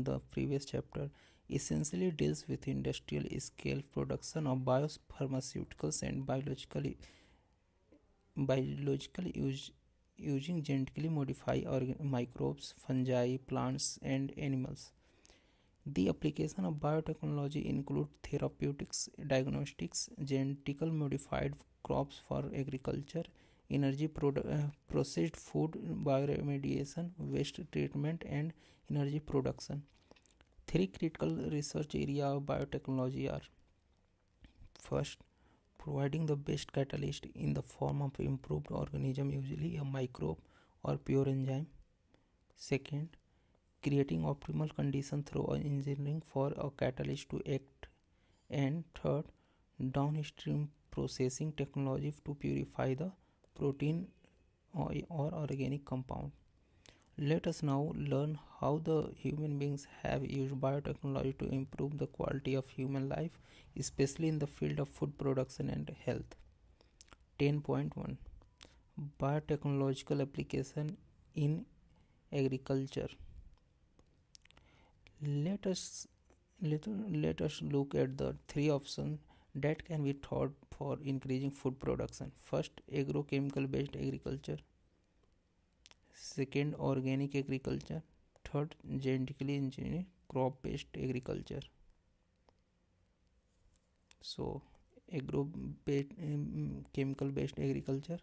from the previous chapter essentially deals with industrial scale production of biopharmaceuticals and biological use using genetically modified microbes, fungi, plants, and animals. The application of biotechnology include therapeutics, diagnostics, genetically modified crops for agriculture, processed food, bioremediation, waste treatment, and energy production. Three critical research areas of biotechnology are: first, providing the best catalyst in the form of improved organism, usually a microbe or pure enzyme. Second, creating optimal conditions through engineering for a catalyst to act. And third, downstream processing technology to purify the protein or organic compound. Let us now learn how the human beings have used biotechnology to improve the quality of human life, especially in the field of food production and health. 10.1 Biotechnological application in agriculture. Let us let us look at the three options that can be thought for increasing food production. First, agrochemical based agriculture. Second, organic agriculture. Third, genetically engineered crop based agriculture. So, agro based chemical based agriculture,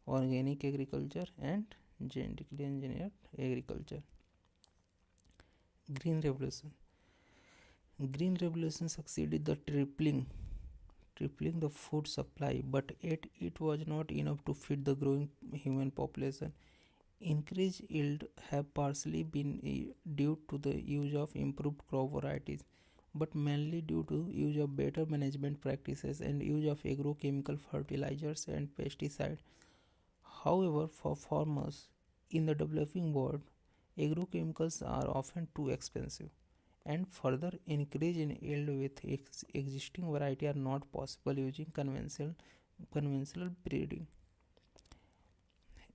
organic agriculture, and genetically engineered agriculture. Green Revolution. Green Revolution succeeded the tripling the food supply, but yet it was not enough to feed the growing human population. Increased yield have partially been due to the use of improved crop varieties, but mainly due to use of better management practices and use of agrochemical fertilizers and pesticides. However, for farmers in the developing world, agrochemicals are often too expensive, and further increase in yield with existing variety are not possible using conventional breeding.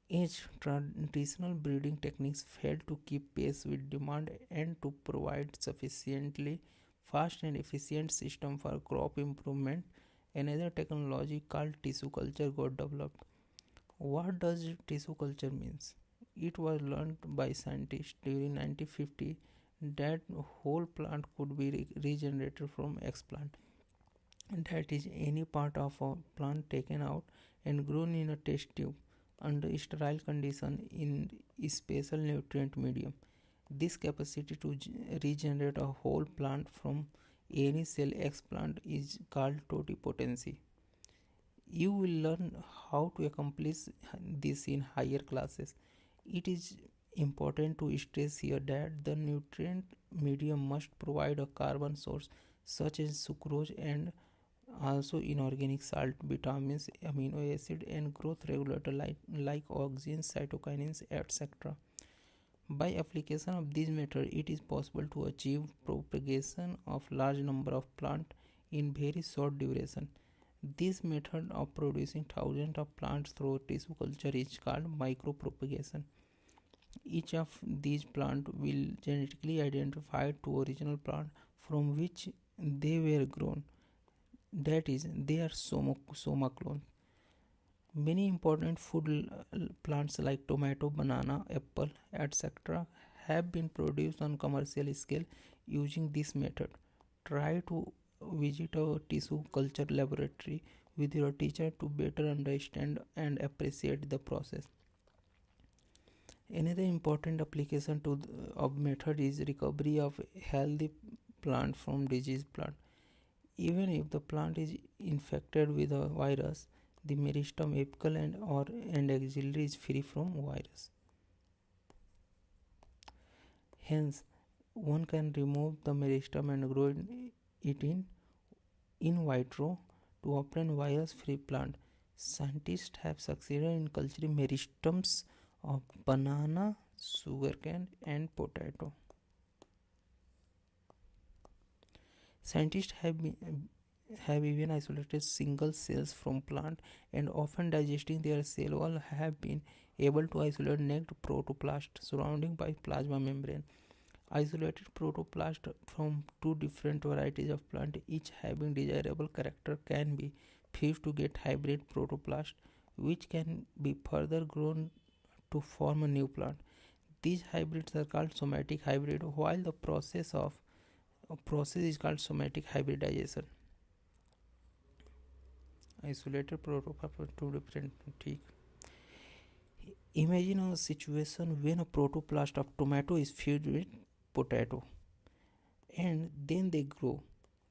As traditional breeding techniques fail to keep pace with demand and to provide sufficiently fast and efficient system for crop improvement, another technology called tissue culture got developed. What does tissue culture means? It was learned by scientists during 1950 that whole plant could be regenerated from explant. That is, any part of a plant taken out and grown in a test tube under sterile condition in a special nutrient medium. This capacity to regenerate a whole plant from any cell explant is called totipotency. You will learn how to accomplish this in higher classes. It is important to stress here that the nutrient medium must provide a carbon source such as sucrose and also inorganic salt, vitamins, amino acid, and growth regulator like oxygen, cytokinins, etc. By application of this method, it is possible to achieve propagation of large number of plants in very short duration. This method of producing thousands of plants through tissue culture is called micropropagation. Each of these plants will genetically identify to original plant from which they were grown. That is, they are soma clones. Many important food plants like tomato, banana, apple, etc. have been produced on commercial scale using this method. Try to visit a tissue culture laboratory with your teacher to better understand and appreciate the process. Another important application of method is recovery of healthy plant from diseased plant. Even if the plant is infected with a virus, the meristem, apical and axillary is free from virus. Hence, one can remove the meristem and grow it in vitro to obtain virus-free plant. Scientists have succeeded in culturing meristems of banana, sugarcane, and potato. Scientists have even isolated single cells from plant, and often digesting their cell wall have been able to isolate naked protoplast surrounding by plasma membrane. Isolated protoplast from two different varieties of plant, each having desirable character, can be fused to get hybrid protoplast, which can be further grown to form a new plant. These hybrids are called somatic hybrid, while the process is called somatic hybridization. Isolated protoplast from two different. Imagine a situation when a protoplast of tomato is fused with potato, and then they grow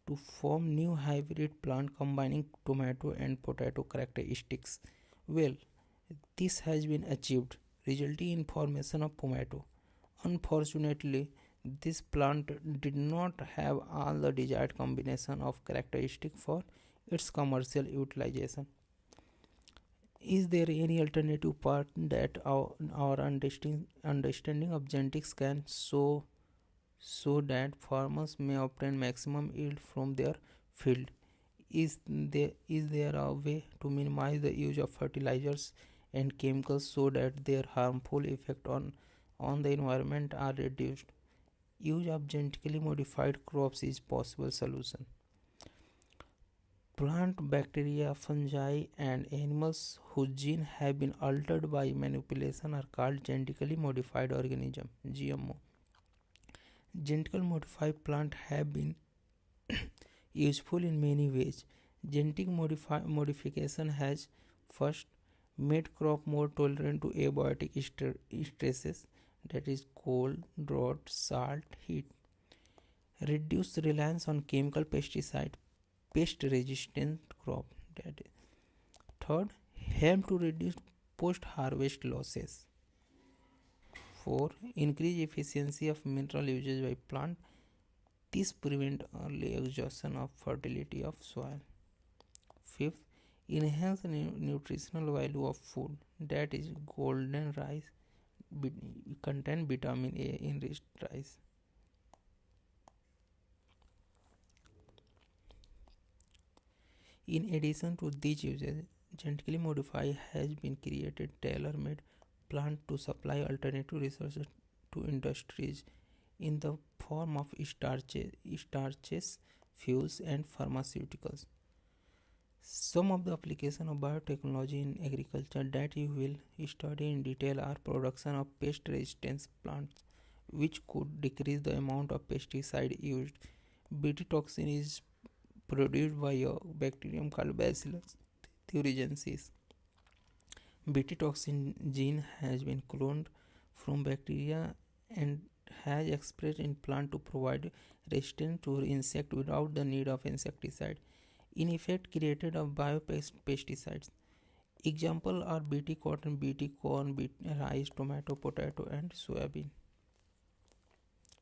to form new hybrid plant combining tomato and potato characteristics. Well, this has been achieved, resulting in formation of tomato. Unfortunately, this plant did not have all the desired combination of characteristics for its commercial utilization. Is there any alternative path that our understanding of genetics can so that farmers may obtain maximum yield from their field? Is there a way to minimize the use of fertilizers and chemicals so that their harmful effect on the environment are reduced? Use of genetically modified crops is possible solution. Plant bacteria, fungi, and animals whose genes have been altered by manipulation are called genetically modified organisms (GMO). Genetically modified plants have been useful in many ways. Genetic modification has first made crop more tolerant to abiotic stresses, that is cold, drought, salt, heat. Reduce reliance on chemical pesticide, pest resistant crop, that is. Third, help to reduce post harvest losses. 4. Increase efficiency of mineral usage by plant. This prevent early exhaustion of fertility of soil. 5th, enhance the nutritional value of food, that is golden rice contain vitamin A in rich rice. In addition to these uses, genetically modified has been created tailor-made plant to supply alternative resources to industries in the form of starches, fuels, and pharmaceuticals. Some of the applications of biotechnology in agriculture that you will study in detail are production of pest resistance plants, which could decrease the amount of pesticide used. Bt toxin is produced by a bacterium called Bacillus thuringiensis. Bt toxin gene has been cloned from bacteria and has expressed in plant to provide resistance to insect without the need of insecticide, in effect created of biopesticides. Examples are Bt cotton, Bt corn, rice, tomato, potato, and soybean.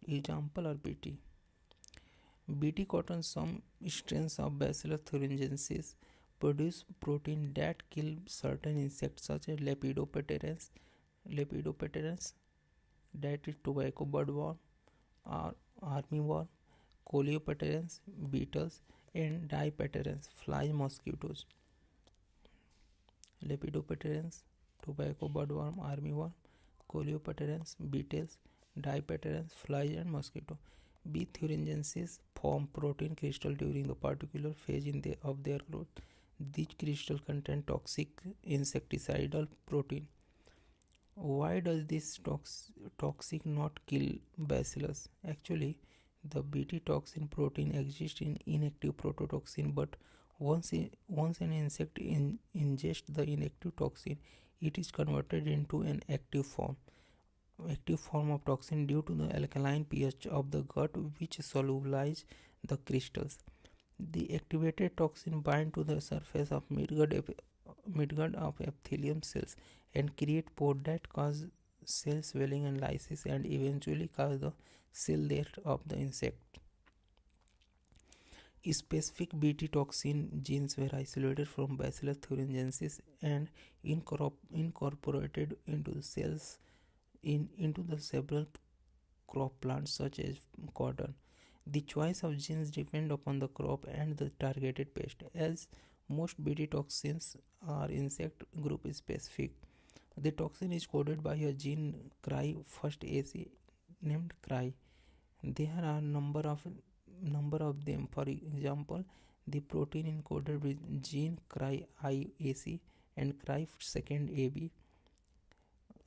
Example are Bt cotton. Some strains of Bacillus thuringiensis produce protein that kill certain insects such as lepidopterans, that is tobacco budworm, or armyworm, coleopterans, beetles, and dipterans, fly mosquitoes. Lepidopterans, tobacco budworm, armyworm, coleopterans, beetles, dipterans, flies, and mosquito. B. thuringiensis form protein crystal during the particular phase of their growth. These crystals contain toxic insecticidal protein. Why does this toxic not kill bacillus? Actually, the Bt toxin protein exists in inactive prototoxin, but once an insect ingests the inactive toxin, it is converted into an active form of toxin due to the alkaline pH of the gut, which solubilize the crystals. The activated toxin bind to the surface of midgut of epithelium cells and create pores that cause cell swelling and lysis, and eventually cause the cell death of the insect. Specific Bt toxin genes were isolated from Bacillus thuringiensis and incorporated into cells into the several crop plants such as cotton. The choice of genes depend upon the crop and the targeted pest, as most Bt toxins are insect group specific. The toxin is coded by a gene cry first AC named cry, There are number of them. For example, the protein encoded with gene CRY-IAC and CRY-2AB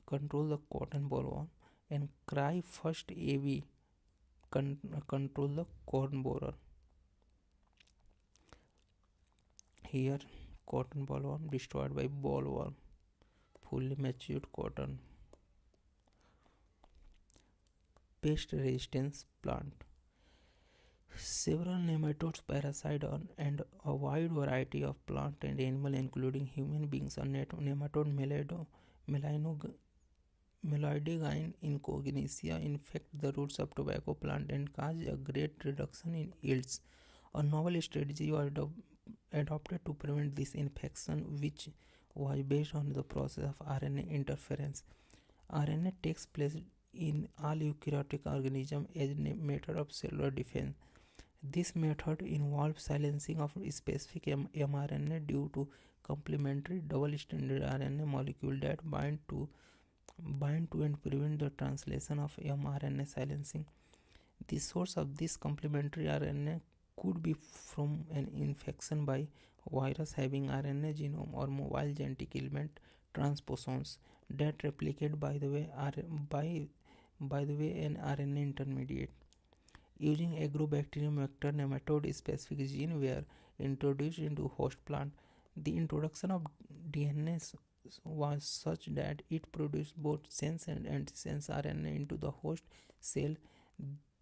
control the cotton bollworm, and CRY-1AB control the corn borer. Here, cotton bollworm destroyed by bollworm, fully matured cotton. Pest resistance plant. Several nematodes, parasites, and a wide variety of plant and animal, including human beings, are nematode Meloidegain incognitia infect the roots of tobacco plant and cause a great reduction in yields. A novel strategy was adopted to prevent this infection, which was based on the process of RNA interference. RNA takes place in all eukaryotic organisms as a method of cellular defense. This method involves silencing of specific mRNA due to complementary double-stranded RNA molecule that bind to and prevent the translation of mRNA silencing. The source of this complementary RNA could be from an infection by virus having RNA genome or mobile genetic element transposons that replicate by the way an RNA intermediate. Using agrobacterium vector, nematode specific gene were introduced into host plant. The introduction of DNA was such that it produced both sense and antisense RNA into the host cell.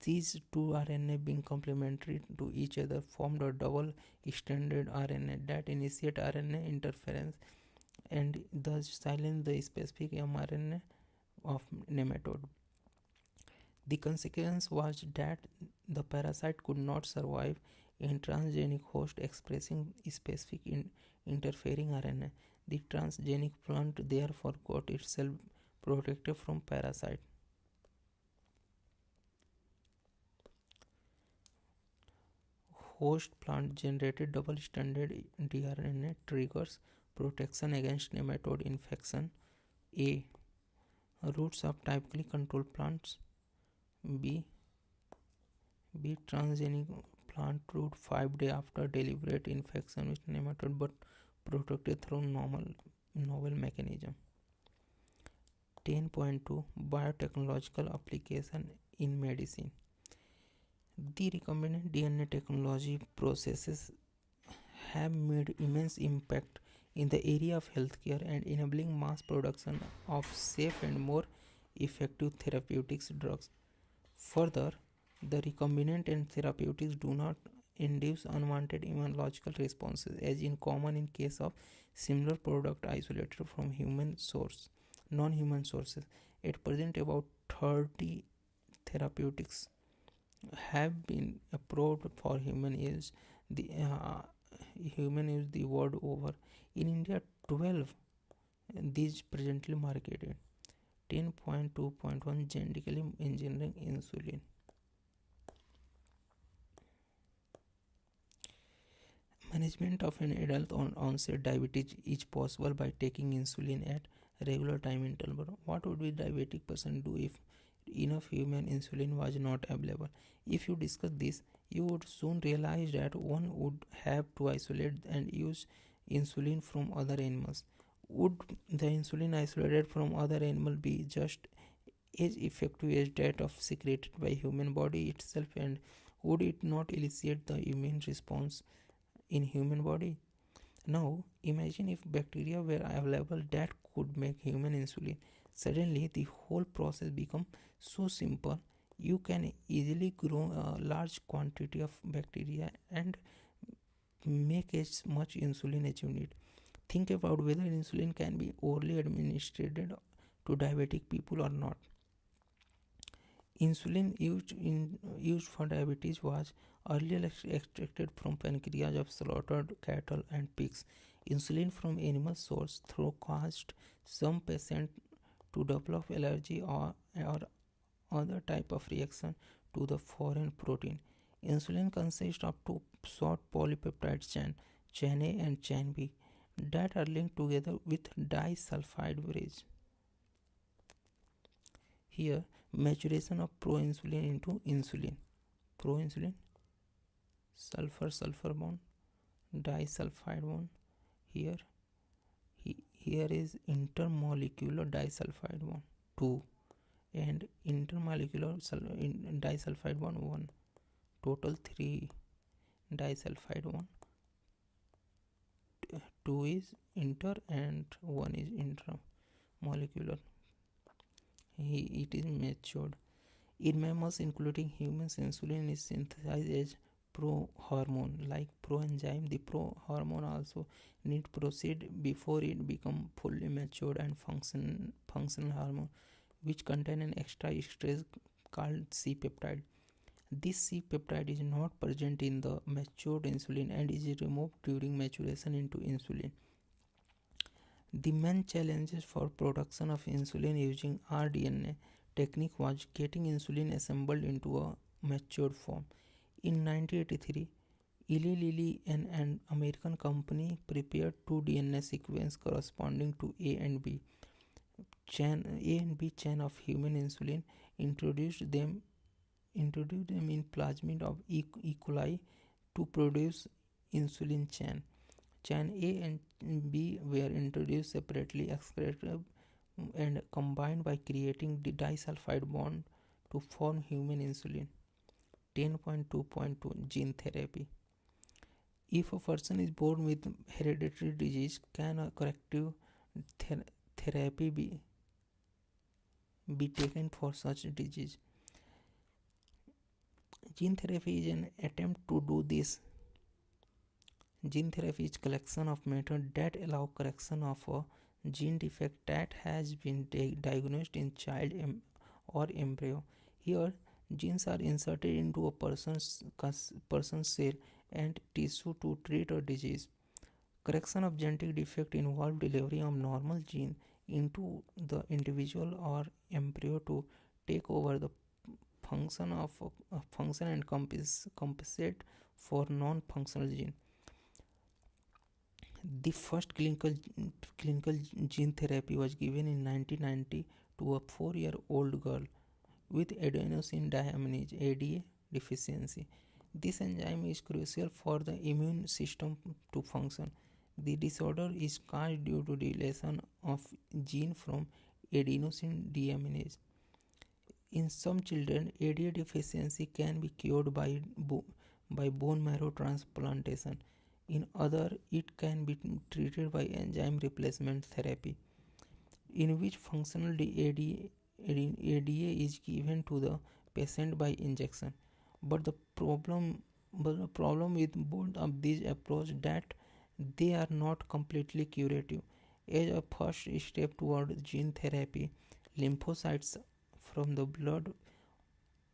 These two RNA, being complementary to each other, formed a double-stranded RNA that initiate RNA interference and thus silence the specific mRNA of nematode. The consequence was that the parasite could not survive in transgenic host expressing specific interfering RNA. The transgenic plant therefore got itself protected from parasite. Host plant generated double-stranded tRNA triggers protection against nematode infection. A. Roots of typically controlled plants. B. Transgenic plant root 5 days after deliberate infection with nematode but protected through novel mechanism. 10.2 Biotechnological application in medicine. The recombinant DNA technology processes have made immense impact in the area of healthcare and enabling mass production of safe and more effective therapeutics drugs. Further, the recombinant and therapeutics do not induce unwanted immunological responses as in common in case of similar product isolated from non-human sources. At present, about 30 therapeutics have been approved for human use the world over. In India, 12 these presently marketed. 10.2.1 Genetically engineering insulin. Management of an adult onset diabetes is possible by taking insulin at regular time interval. What would a diabetic person do if enough human insulin was not available? If you discuss this, you would soon realize that one would have to isolate and use insulin from other animals. Would the insulin isolated from other animal be just as effective as that of secreted by human body itself, and would it not elicit the immune response in human body? Now imagine if bacteria were available that could make human insulin. Suddenly the whole process becomes so simple. You can easily grow a large quantity of bacteria and make as much insulin as you need. Think about whether insulin can be orally administered to diabetic people or not. Insulin used for diabetes was earlier extracted from pancreas of slaughtered cattle and pigs. Insulin from animal source caused some patients to develop allergy or other type of reaction to the foreign protein. Insulin consists of two short polypeptide chain A and chain B, that are linked together with disulfide bridge. Here, Maturation of proinsulin into insulin. Proinsulin, sulfur bond, disulfide bond. Here, here is intermolecular disulfide bond 2 and intermolecular disulfide bond 1. Total 3 disulfide bond. 2 is inter and 1 is intramolecular. It is matured. In mammals, including humans, insulin is synthesized as prohormone. Like proenzyme, the prohormone also need proceed before it become fully matured and functional hormone, which contain an extra stress called C-peptide. This C-peptide is not present in the matured insulin and is removed during maturation into insulin. The main challenges for production of insulin using rDNA technique was getting insulin assembled into a matured form. In 1983, Eli Lilly, an American company, prepared two DNA sequences corresponding to A and B chain of human insulin, introduced them in plasmid of E. coli to produce insulin chain. Chain A and B were introduced separately, excreted and combined by creating the disulfide bond to form human insulin. 10.2.2 Gene therapy. If a person is born with hereditary disease, can a corrective therapy be taken for such disease? Gene therapy is an attempt to do this. Gene therapy is collection of methods that allow correction of a gene defect that has been diagnosed in child or embryo. Here, genes are inserted into a person's cell and tissue to treat a disease. Correction of genetic defect involves delivery of normal gene into the individual or embryo to take over the function and compensate for non-functional gene. The first clinical gene therapy was given in 1990 to a 4-year-old girl with adenosine deaminase (ADA) deficiency. This enzyme is crucial for the immune system to function. The disorder is caused due to deletion of gene from adenosine deaminase. In some children, ADA deficiency can be cured by bone marrow transplantation. In others, it can be treated by enzyme replacement therapy, in which functional ADA is given to the patient by injection. But the problem with both of these approaches that they are not completely curative. As a first step toward gene therapy, lymphocytes from the blood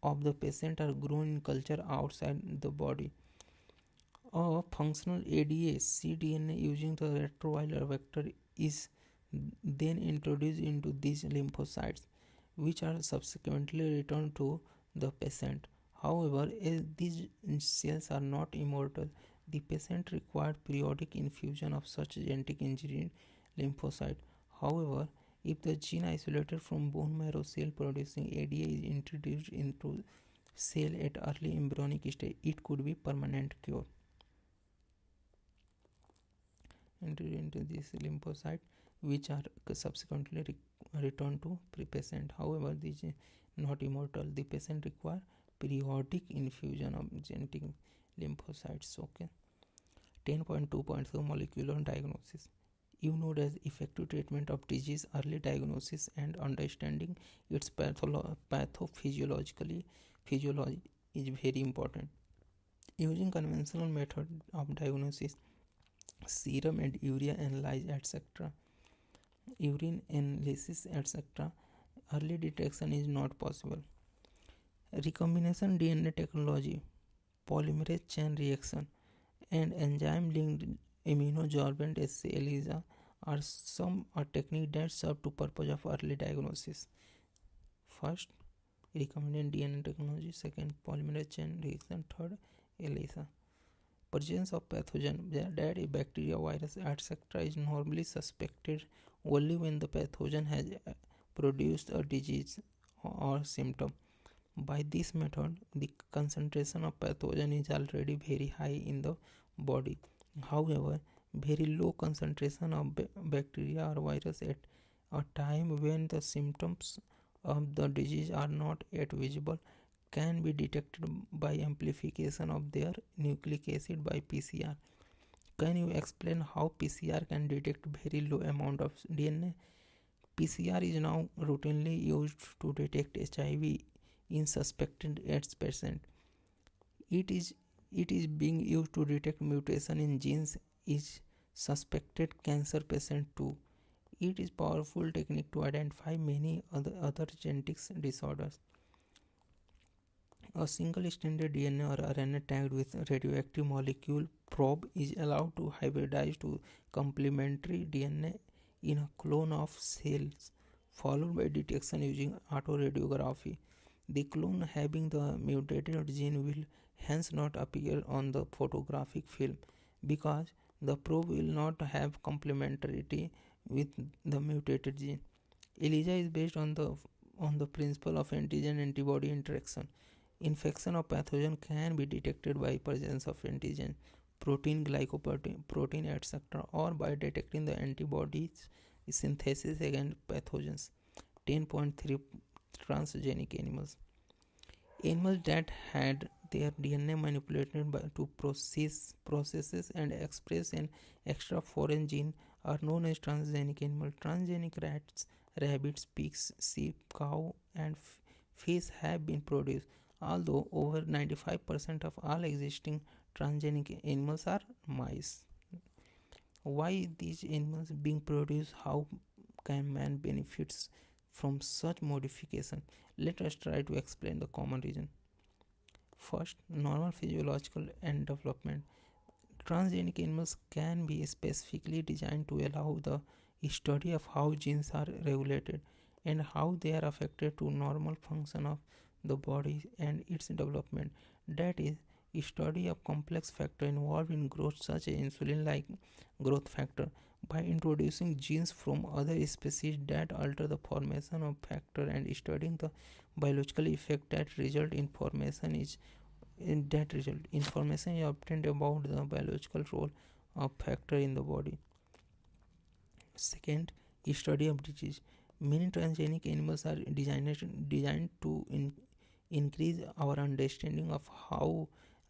of the patient are grown in culture outside the body. A functional ADA cDNA using the retroviral vector is then introduced into these lymphocytes, which are subsequently returned to the patient. However, as these cells are not immortal, the patient required periodic infusion of such genetic engineered lymphocyte. However, if the gene isolated from bone marrow cell producing ADA is introduced into cell at early embryonic stage, it could be permanent cure. Into these lymphocytes, which are subsequently returned to patient. However, this is not immortal. The patient require periodic infusion of genetic lymphocytes. Okay. 10.2.2 Molecular diagnosis. You know that effective treatment of disease, early diagnosis and understanding its pathophysiology is very important. Using conventional method of diagnosis, serum and urea analysis, etc., urine analysis, etc., early detection is not possible. Recombination DNA technology, polymerase chain reaction, and enzyme-linked immunosorbent assay ELISA are some techniques that serve to purpose of early diagnosis. First, recombinant DNA technology. Second, polymerase chain reaction. Third, ELISA. Presence of pathogen, that a bacteria, virus, etc., is normally suspected only when the pathogen has produced a disease or symptom. By this method, the concentration of pathogen is already very high in the body. However, very low concentration of bacteria or virus at a time when the symptoms of the disease are not yet visible can be detected by amplification of their nucleic acid by PCR. Can you explain how PCR can detect very low amount of DNA? PCR is now routinely used to detect HIV in suspected AIDS patients. It is it is being used to detect mutation in genes in suspected cancer patients too. It is powerful technique to identify many other genetic disorders. A single-stranded DNA or RNA tagged with radioactive molecule probe is allowed to hybridize to complementary DNA in a clone of cells, followed by detection using autoradiography. The clone having the mutated gene will hence not appear on the photographic film because the probe will not have complementarity with the mutated gene. ELISA is based on the principle of antigen-antibody interaction. Infection of pathogen can be detected by presence of antigen, protein, glycoprotein, etc., or by detecting the antibodies synthesis against pathogens. 10.3 Transgenic animals. Animals that had their DNA manipulated to processes and express an extra foreign gene are known as transgenic animals. Transgenic rats, rabbits, pigs, sheep, cow, and fish have been produced, although over 95% of all existing transgenic animals are mice. Why these animals being produced? How can man benefits from such modification? Let us try to explain the common reason. First, normal physiological and development. Transgenic animals can be specifically designed to allow the study of how genes are regulated and how they are affected to normal function of the body and its development. That is, study of complex factor involved in growth such as insulin-like growth factor. By introducing genes from other species that alter the formation of factor and studying the biological effect that result in formation is in that result information is obtained about the biological role of factor in the body. Second, study of disease. Many transgenic animals are designed to increase our understanding of how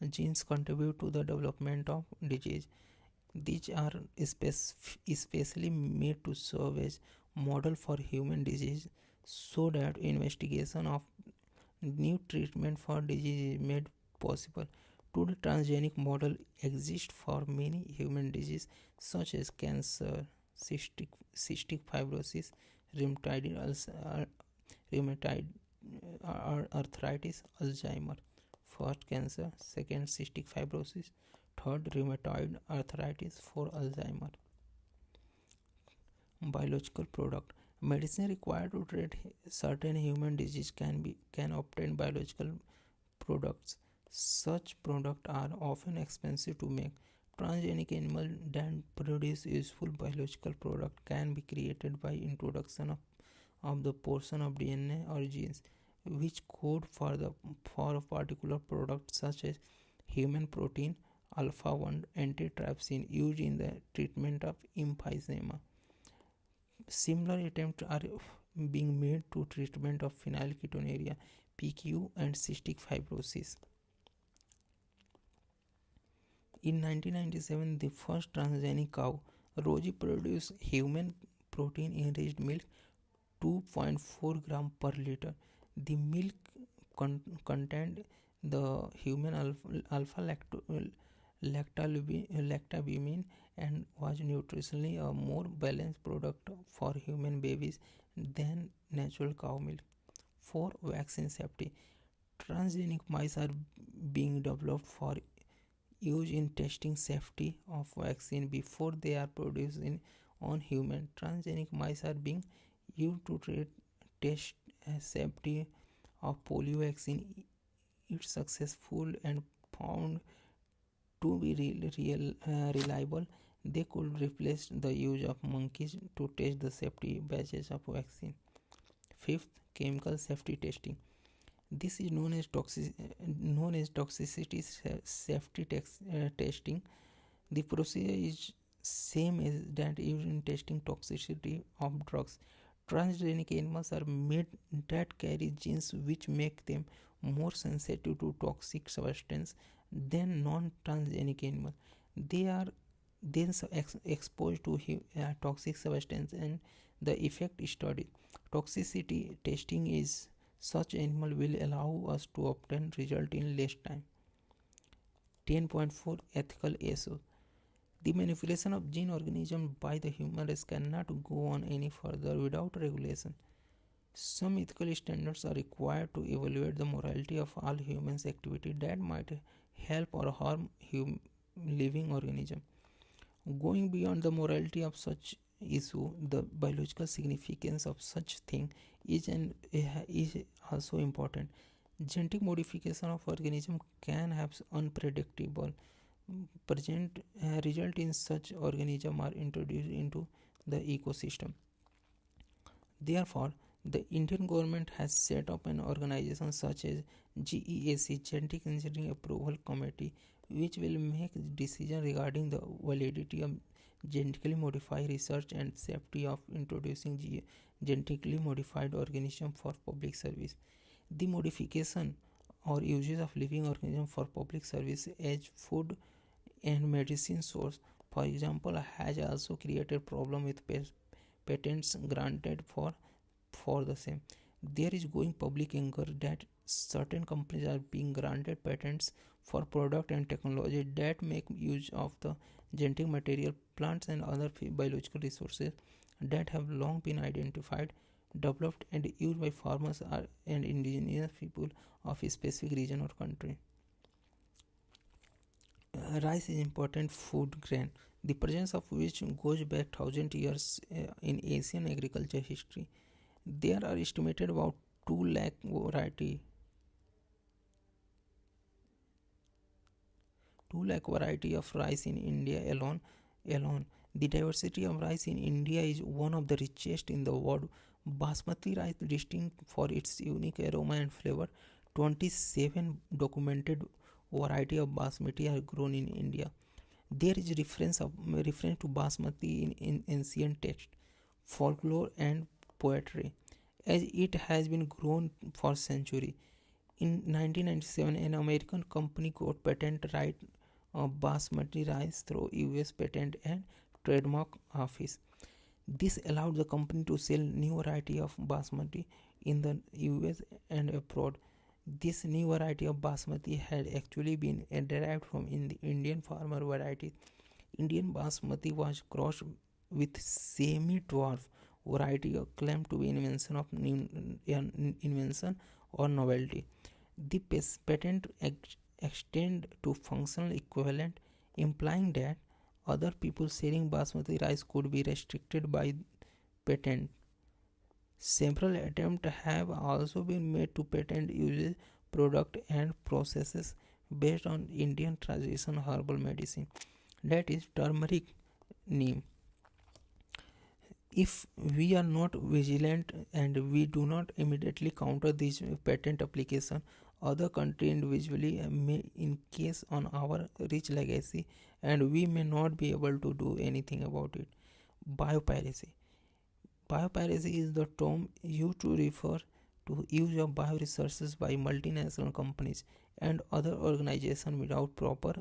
genes contribute to the development of disease. These are especially made to serve as model for human disease so that investigation of new treatment for disease is made possible. Today, transgenic model exist for many human diseases such as cancer, cystic fibrosis, rheumatoid, rheumatoid arthritis, Alzheimer. First, cancer. Second, cystic fibrosis. Third, rheumatoid arthritis. For Alzheimer. Biological product. Medicine required to treat certain human disease can obtain biological products. Such products are often expensive to make. Transgenic animals that produce useful biological product can be created by introduction of the portion of DNA or genes which code for a particular product, such as human protein alpha 1 antitrypsin used in the treatment of emphysema. Similar attempts are being made to treatment of phenylketonuria, PQ, and cystic fibrosis. In 1997, the first transgenic cow, Rosie, produced human protein-enriched milk 2.4 gram per liter. The milk contained the human lactalbumin and was nutritionally a more balanced product for human babies than natural cow milk. For vaccine safety, transgenic mice are being developed for use in testing safety of vaccine before they are produced on human. Transgenic mice are being used to test safety of polio vaccine. It's successful and found to be reliable. They could replace the use of monkeys to test the safety batches of vaccine. Fifth, chemical safety testing. This is known as toxicity safety testing. The procedure is same as that used in testing toxicity of drugs. Transgenic animals are made that carry genes which make them more sensitive to toxic substance than non-transgenic animals. They are then exposed to toxic substance and the effect studied. Toxicity testing is such animal will allow us to obtain result in less time. 10.4 Ethical issues. The manipulation of gene organisms by the human race cannot go on any further without regulation. Some ethical standards are required to evaluate the morality of all humans' activity that might help or harm living organisms. Going beyond the morality of such issue, the biological significance of such thing is also important. Genetic modification of organism can have unpredictable present result in such organism are introduced into the ecosystem. Therefore, the Indian government has set up an organization such as GEAC Genetic Engineering Approval Committee which will make decision regarding the validity of genetically modified research and safety of introducing genetically modified organism for public service. The modification or uses of living organism for public service as food and medicine source, for example, has also created problem with patents granted for the same. There is growing public anger that certain companies are being granted patents for product and technology that make use of the genetic material, plants and other biological resources that have long been identified, developed and used by farmers and indigenous people of a specific region or country. Rice is important food grain, the presence of which goes back 1000 years in Asian agriculture history. There are estimated about 2 lakh variety 2 lakh variety of rice in India alone. The diversity of rice in India is one of the richest in the world. Basmati rice, distinct for its unique aroma and flavor, 27 documented variety of basmati are grown in India. There is reference to basmati in ancient text, folklore and poetry, as it has been grown for centuries. In 1997, an American company got patent right of basmati rice through US Patent and Trademark Office. This allowed the company to sell new variety of basmati in the US and abroad. This new variety of basmati had actually been derived from in the Indian farmer varieties. Indian basmati was crossed with semi-dwarf variety claimed to be invention or novelty. The patent extend to functional equivalent, implying that other people selling basmati rice could be restricted by patent. Several attempts have also been made to patent uses, product and processes based on Indian traditional herbal medicine, that is turmeric, neem. If we are not vigilant and we do not immediately counter this patent application, other countries individually may encase on our rich legacy and we may not be able to do anything about it. Biopiracy. Biopiracy is the term used to refer to use of bioresources by multinational companies and other organizations without proper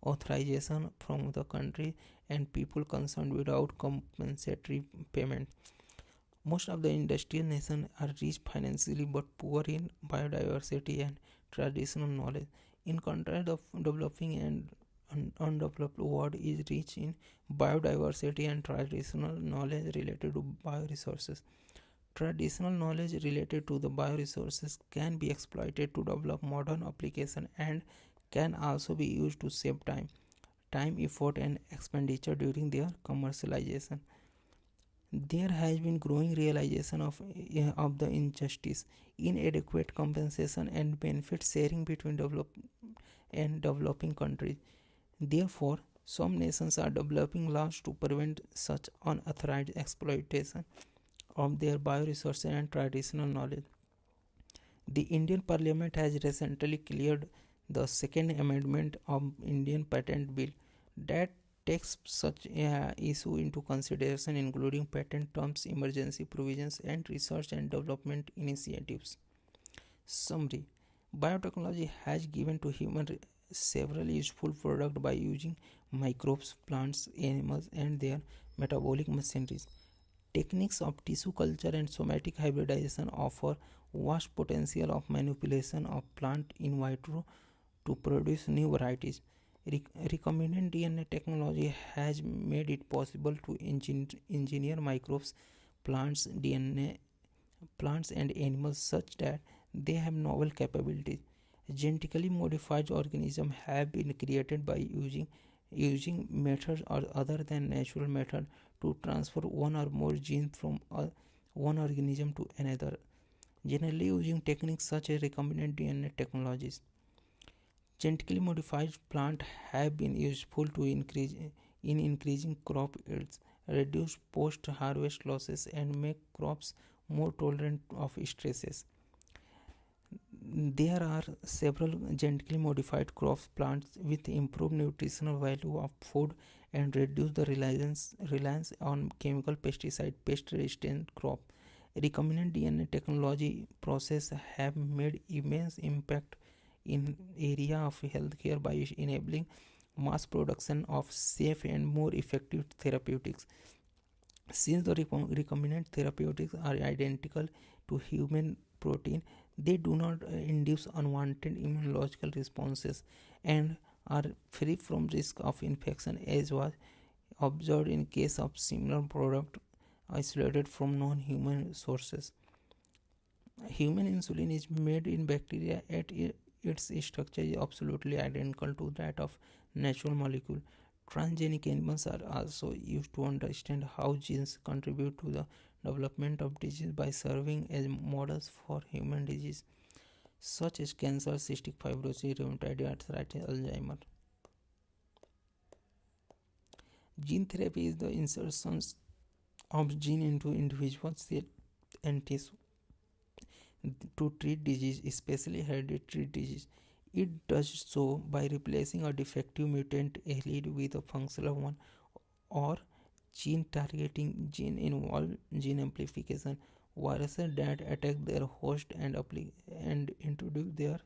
authorization from the country and people concerned without compensatory payment. Most of the industrial nations are rich financially but poor in biodiversity and traditional knowledge. In contrast, the developing and undeveloped world is rich in biodiversity and traditional knowledge related to bioresources. Traditional knowledge related to the bioresources can be exploited to develop modern applications and can also be used to save time, effort, and expenditure during their commercialization. There has been growing realization of the injustice, inadequate compensation, and benefit sharing between developed and developing countries. Therefore, some nations are developing laws to prevent such unauthorized exploitation of their bioresources and traditional knowledge. The Indian Parliament has recently cleared the second amendment of Indian Patent Bill that takes such issue into consideration, including patent terms, emergency provisions, and research and development initiatives. Summary: biotechnology has given to humans several useful products by using microbes, plants, animals, and their metabolic machineries. Techniques of tissue culture and somatic hybridization offer vast potential of manipulation of plant in vitro to produce new varieties. Recombinant DNA technology has made it possible to engineer microbes, DNA, plants and animals such that they have novel capabilities. Genetically modified organisms have been created by using methods or other than natural method to transfer one or more genes from one organism to another, generally using techniques such as recombinant DNA technologies. Genetically modified plants have been useful to increasing crop yields, reduce post-harvest losses, and make crops more tolerant of stresses. There are several genetically modified crop plants with improved nutritional value of food and reduce the reliance on chemical pesticide pest resistant crop. Recombinant DNA technology process have made immense impact in area of healthcare by enabling mass production of safe and more effective therapeutics. Since the recombinant therapeutics are identical to human protein, they do not induce unwanted immunological responses and are free from risk of infection, as was observed in case of similar product isolated from non-human sources. Human insulin is made in bacteria at its structure is absolutely identical to that of natural molecule. Transgenic animals are also used to understand how genes contribute to the development of disease by serving as models for human disease such as cancer, cystic fibrosis, rheumatoid arthritis, Alzheimer. Gene therapy is the insertion of gene into individual cell and tissue to treat disease, especially hereditary disease. It does so by replacing a defective mutant allele with a functional one, or gene targeting gene involved gene amplification. Viruses that attack their host and introduce their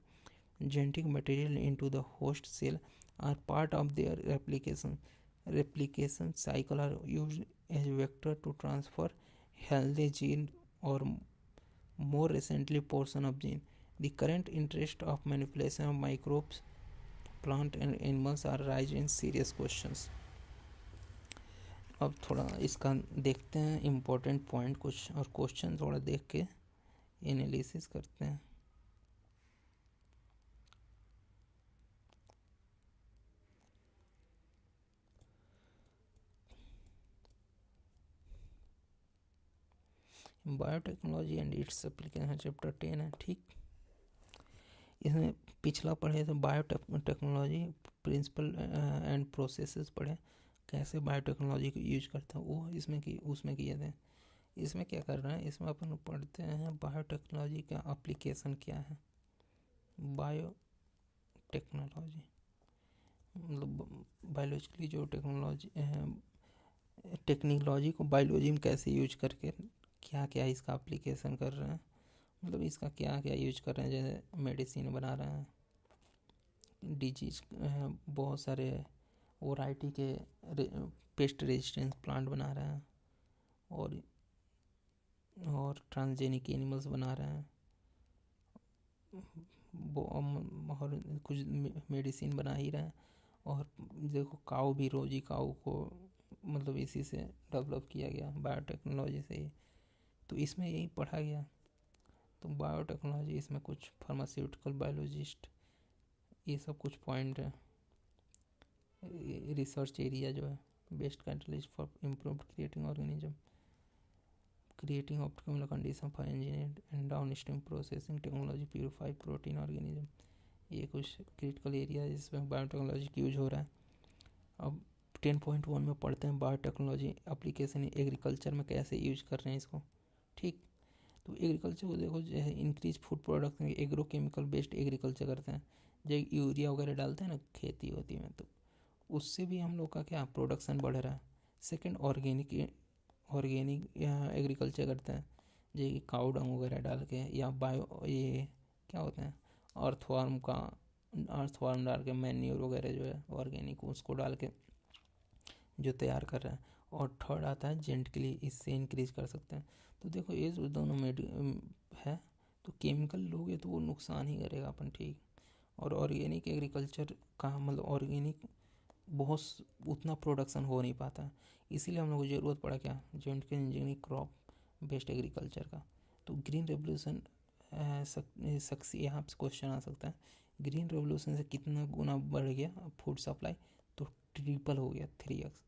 genetic material into the host cell are part of their replication cycle, are used as vector to transfer healthy gene or more recently portion of gene. The current interest of manipulation of microbes, plant and animals are raising serious questions. अब थोड़ा इसका देखते हैं important point कुछ और question थोड़ा देख के एनालिसिस करते हैं. Biotechnology and its application chapter 10 है. ठीक, इसमें पिछला पढ़े तो बायोटेक्नोलॉजी प्रिंसिपल एंड प्रोसेसेस पढ़े, कैसे बायोटेक्नोलॉजी को यूज करते हैं वो उसमें किए थे. इसमें क्या कर रहे हैं, इसमें अपन पढ़ते हैं बायोटेक्नोलॉजी का एप्लीकेशन क्या है. बायोटेक्नोलॉजी मतलब बायोलॉजिकली जो टेक्नोलॉजी को बायोलॉजी में कैसे यूज करके क्या क्या इसका एप्लीकेशन कर रहे हैं, मतलब इसका क्या क्या यूज कर रहे हैं. जैसे मेडिसिन बना रहे हैं, डिजीज बहुत सारे वैरायटी के पेस्ट रेजिस्टेंस प्लांट बना रहे हैं, और ट्रांसजेनिक एनिमल्स बना रहे हैं, और कुछ मेडिसिन बना ही रहे हैं. और देखो काऊ भी, रोजी काऊ को मतलब इसी से डेवलप किया गया, बायोटेक्नोलॉजी से ही. तो इसमें यही पढ़ा गया. तो बायोटेक्नोलॉजी इसमें कुछ फार्मास्यूटिकल बायोलॉजिस्ट ये सब कुछ पॉइंट है. रिसर्च एरिया जो है best catalyst for improved creating organism, creating optimal condition for engineered and downstream processing technology, purify protein organism. ये कुछ क्रिटिकल एरिया जिसमें बायोटेक्नोलॉजी की यूज हो रहा है. अब 10.1 में पढ़ते हैं बायोटेक्नोलॉजी एप्लीकेशन एग्रीकल्चर में कैसे यूज कर रहे हैं इसको. ठीक। तो एग्रीकल्चर को देखो, जो है increase food production, agro chemical based agriculture करते हैं, जो यूरिया वगैरह डालते हैं ना खेती होती में, तो उससे भी हम लोग का क्या प्रोडक्शन बढ़ रहा है। सेकंड, ऑर्गेनिक एग्रीकल्चर करते हैं, जो कि काऊ डंग वगैरह डाल के, या बायो ये क्या होते हैं अर्थवार्म डाल के, मैन्योर वगैरह जो है ऑर्गेनिक उसको डाल के जो तैयार कर रहे हैं। और थर्ड आता है जेनेटिकली, इससे इंक्रीज कर सकते हैं। तो देखो ये जो दोनों है, तो केमिकल लोगे तो वो नुकसान ही करेगा अपन, ठीक। और ऑर्गेनिक एग्रीकल्चर का मतलब ऑर्गेनिक बहुत उतना प्रोडक्शन हो नहीं पाता है, इसीलिए हम लोग को ज़रूरत पड़ा क्या genetical engineering crop based agriculture का। तो ग्रीन रेवोल्यूशन यहाँ पे क्वेश्चन आ सकता है, ग्रीन रेवोल्यूशन से कितना गुना बढ़ गया फूड सप्लाई, तो ट्रिपल हो गया, 3x।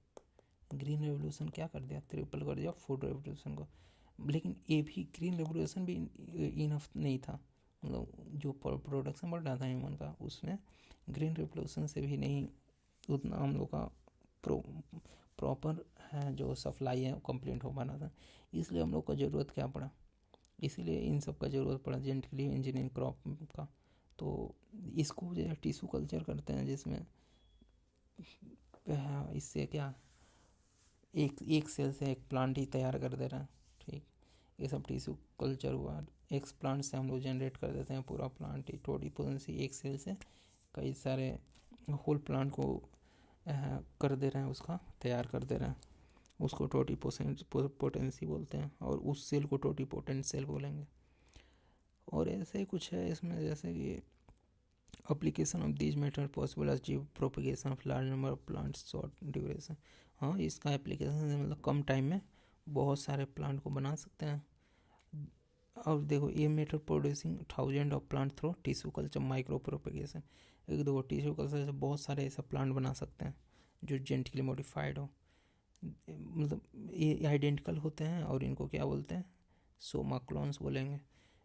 ग्रीन रेवोल्यूशन क्या कर दिया, ट्रिपल कर दिया फूड रेवोल्यूशन को। लेकिन ये भी ग्रीन रेवोल्यूशन भी इनफ नहीं था, मतलब जो प्रोडक्शन बढ़ रहा था ह्यूमन का, उसमें ग्रीन रेवोल्यूशन से भी नहीं उतना हम लोग का प्रॉपर है जो सप्लाई है कंप्लीट हो पाना था। इसलिए हम लोग को ज़रूरत क्या पड़ा, इसीलिए इन सब का ज़रूरत पड़ा जेनेटिकली इंजीनियरिंग क्रॉप का। तो इसको जो है टिश्यू कल्चर करते हैं, जिसमें इससे क्या एक सेल से एक प्लांट ही तैयार कर दे रहा है, ठीक। ये सब टिश्यू कल्चर हुआ। एक प्लांट से हम लोग जनरेट कर देते हैं पूरा प्लांट ही, थोड़ी पोटेंसी एक सेल से कई सारे होल प्लांट को कर दे रहे हैं, उसका तैयार कर दे रहे हैं, उसको टोटी पोटेंसी बोलते हैं, और उस सेल को टोटी पोटेंट सेल बोलेंगे। और ऐसे ही कुछ है इसमें, जैसे कि application of these method possible achieve propagation of large number of plants short duration. हाँ, इसका एप्लीकेशन मतलब कम टाइम में बहुत सारे प्लांट को बना सकते हैं। और देखो ये method producing 1000 of plant through tissue culture micro propagation. एक देखो टिश्यू कल्चर से बहुत सारे ऐसे प्लांट बना सकते हैं जो जेनेटिकली मॉडिफाइड हो, मतलब ये आइडेंटिकल होते हैं, और इनको क्या बोलते हैं, सोमा क्लोन्स बोलेंगे।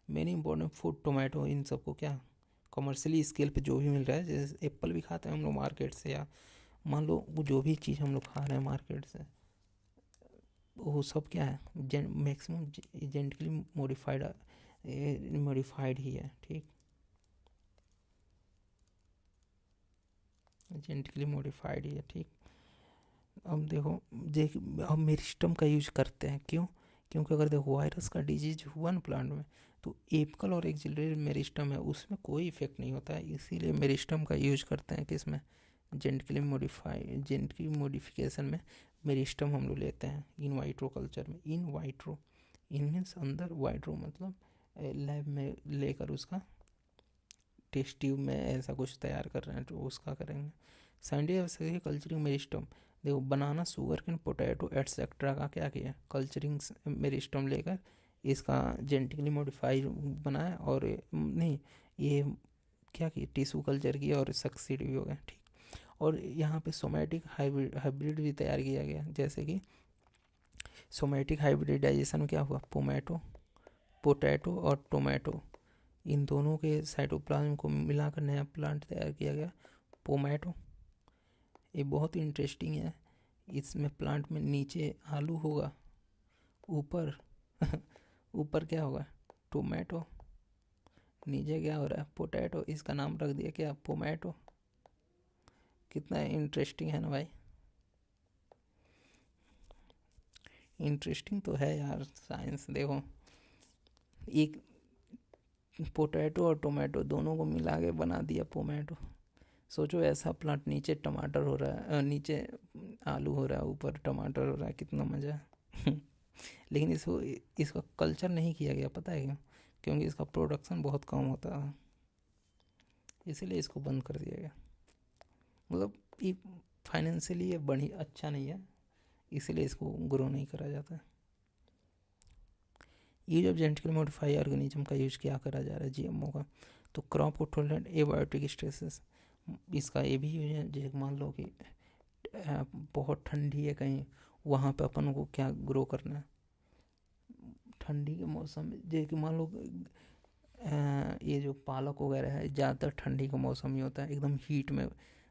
मेनी इंपॉर्टेंट फूड टोमेटो, इन सबको क्या कमर्शियली स्केल पे जो भी मिल रहा है, जैसे एप्पल भी खाते हैं हम लोग मार्केट से, या मान लो वो जो भी चीज़ हम लोग खा रहे हैं मार्केट से, वो सब क्या है मैक्सिमम जेनेटिकली मॉडिफाइड ही है, ठीक। जेनेटिकली मॉडिफाइड ही है, ठीक। अब देखो हम मेरिस्टम का यूज करते हैं, क्यों, क्योंकि अगर देखो वायरस का डिजीज हुआ ना प्लांट में, तो एपिकल और एक्सिलरी मेरिस्टम है, उसमें कोई इफेक्ट नहीं होता है, इसीलिए मेरिस्टम का यूज करते हैं किसमें, जेनेटिकली मॉडिफिकेशन में मेरिस्टम हम लोग लेते हैं इन वाइट्रो कल्चर में। इन मीन्स अंदर, वाइट्रो मतलब लैब में लेकर उसका टेस्ट ट्यूब में ऐसा कुछ तैयार कर रहे हैं, तो उसका करेंगे। साइंटिफिक कल्चरिंग मेरिस्टम, देखो बनाना, शुगर कैन, पोटैटो एट्सेट्रा का क्या किया, कल्चरिंग मेरिस्टम लेकर इसका जेनेटिकली मॉडिफाइड बनाया, और नहीं ये क्या किया, टिश्यू कल्चर किया और सक्सीड भी हो गया, ठीक। और यहाँ पे सोमैटिक हाइब्रिड भी तैयार किया गया, जैसे कि सोमैटिक हाइब्रिडाइजेशन में क्या हुआ, पोटैटो और टोमेटो, इन दोनों के साइटोप्लाज्म को मिलाकर नया प्लांट तैयार किया गया, पोमैटो। ये बहुत इंटरेस्टिंग है, इसमें प्लांट में नीचे आलू होगा, ऊपर ऊपर क्या होगा, टोमेटो, नीचे क्या हो रहा है, पोटैटो, इसका नाम रख दिया क्या, पोमैटो। कितना इंटरेस्टिंग है ना भाई, इंटरेस्टिंग तो है यार साइंस। देखो एक पोटैटो और टोमेटो दोनों को मिला के बना दिया पोमैटो। सोचो ऐसा प्लांट, नीचे टमाटर हो रहा है, नीचे आलू हो रहा है, ऊपर टमाटर हो रहा है, कितना मज़ा है। लेकिन इसका कल्चर नहीं किया गया, पता है क्यों, क्योंकि इसका प्रोडक्शन बहुत कम होता है, इसीलिए इसको बंद कर दिया गया। मतलब ये फाइनेंशियली ये बड़ी अच्छा नहीं है, इसीलिए इसको ग्रो नहीं करा जाता। ये जब जेनेटिकली मॉडिफाई ऑर्गेनिज्म का यूज क्या करा जा रहा है, जीएमओ का, तो क्रॉप को टॉलरेंट एबायोटिक स्ट्रेसेस, इसका ये भी यूज है, जैसे मान लो कि बहुत ठंडी है कहीं, वहाँ पे अपन को क्या ग्रो करना है, ठंडी के मौसम में, जैसे कि मान लो ये जो पालक वगैरह है, ज़्यादातर ठंडी का मौसम ही होता है, एकदम हीट में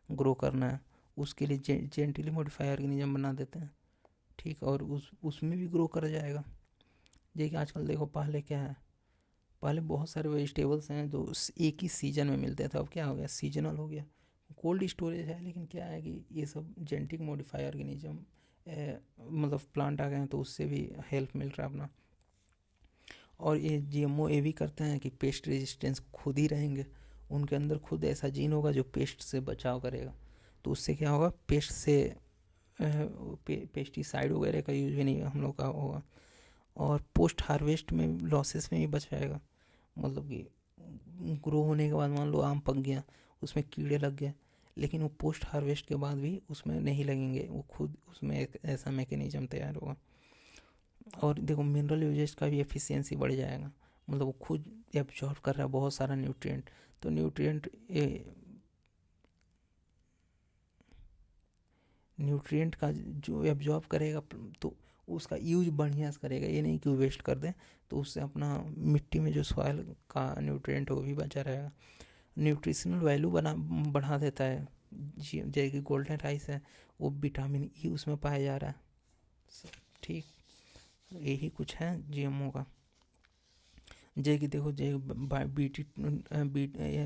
ग्रो करना है, उसके लिए जेनेटिकली मॉडिफाई ऑर्गेनिज्म बना देते हैं, ठीक। और उसमें भी ग्रो कर जाएगा, जैसे कि आजकल देखो, पहले क्या है, पहले बहुत सारे वेजिटेबल्स हैं जो एक ही सीजन में मिलते थे, अब क्या हो गया, सीजनल हो गया। कोल्ड स्टोरेज है, लेकिन क्या है कि ये सब जेनेटिक मॉडिफाई ऑर्गेनिज्म मतलब प्लांट आ गए हैं, तो उससे भी हेल्प मिल रहा है अपना। और ये जीएमओ ये भी करते हैं कि पेस्ट रेजिस्टेंस खुद ही रहेंगे, उनके अंदर खुद ऐसा जीन होगा जो पेस्ट से बचाव करेगा। तो उससे क्या होगा, पेस्ट से पेस्टिसाइड वगैरह का यूज भी नहीं हम लोग का होगा। और पोस्ट हार्वेस्ट में लॉसेस में भी बच जाएगा। मतलब कि ग्रो होने के बाद मान लो आम पक गया, उसमें कीड़े लग गए, लेकिन वो पोस्ट हार्वेस्ट के बाद भी उसमें नहीं लगेंगे, वो खुद उसमें एक ऐसा मैकेनिज्म तैयार होगा। और देखो, मिनरल यूजेस का भी एफिशिएंसी बढ़ जाएगा, मतलब वो खुद एब्जॉर्ब कर रहा है बहुत सारा न्यूट्रिएंट। तो न्यूट्रिएंट का जो एब्जॉर्ब करेगा, तो उसका यूज बढ़िया से करेगा, ये नहीं कि वेस्ट कर दें। तो उससे अपना मिट्टी में जो सॉइल का न्यूट्रिएंट वो भी बचा रहेगा। न्यूट्रिशनल वैल्यू बढ़ा देता है। जैसे कि गोल्डन राइस है, वो विटामिन ई उसमें पाया जा रहा है। ठीक, यही कुछ है जीएमओ का। जैसे कि देखो,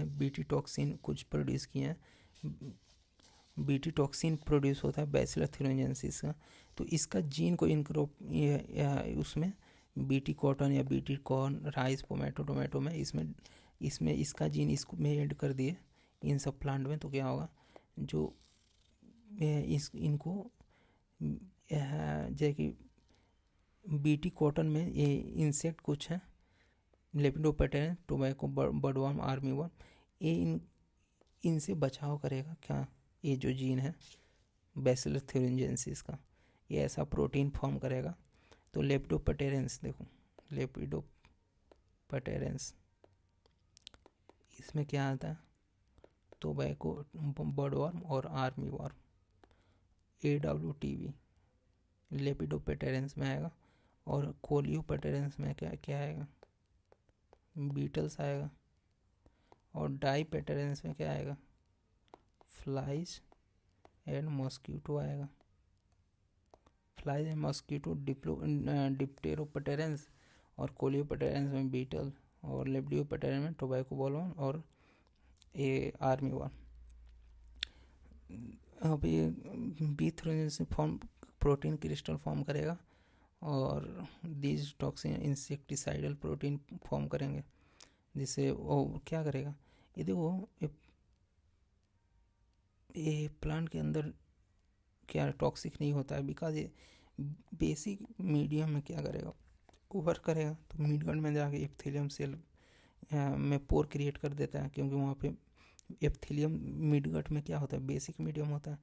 बीटी टॉक्सिन कुछ प्रोड्यूस किए हैं। बीटी टॉक्सिन प्रोड्यूस होता है बैसिलस थ्यूरेंजेंसिस का। तो इसका जीन को उसमें बीटी कॉटन या बीटी कॉर्न, राइस, टोमेटो में इसमें इसका जीन इसमें ऐड कर दिए इन सब प्लांट में। तो क्या होगा, जो इनको जैसे कि बीटी कॉटन में ये इंसेक्ट कुछ है, लेपिडोप्टेरन, टोबैको, बर्डवर्म, आर्मीवर्म, ये इनसे बचाव करेगा। क्या, ये जो जीन है बैसिलस थ्यूरेंजेंसिस का, ये ऐसा प्रोटीन फॉर्म करेगा। तो लेपिडोप्टेरेंस, देखो लेपिडोप्टेरेंस, इसमें क्या आता है, टोबैको, बर्डवर्म और आर्मी वर्म, AWTV लेपिडोप्टेरेंस में आएगा। और कोलियोप्टेरेंस में क्या क्या आएगा, बीटल्स आएगा। और डाईपेटेरेंस में क्या आएगा, फ्लाइज एंड मॉस्किटो आएगा। फ्लाइज एंड मॉस्किटो, डिप्टेरोप्टेरेंस। और कोलियोप्टेरेंस में बीटल। और लेपिडोप्टेरेंस में टोबैको बॉलवर्म और ये आर्मी वर्म। अब ये B3 form protein crystal form करेगा, और these toxin insecticidal protein form करेंगे, जिससे वो क्या करेगा, ये देखो, ये प्लांट के अंदर क्या टॉक्सिक नहीं होता है, बिकॉज ये बेसिक मीडियम में क्या करेगा, वर्क करेगा। तो मिडगट में जाके एपिथेलियम सेल में पोर क्रिएट कर देता है, क्योंकि वहाँ पे एपिथेलियम मिडगट में क्या होता है, बेसिक मीडियम होता है।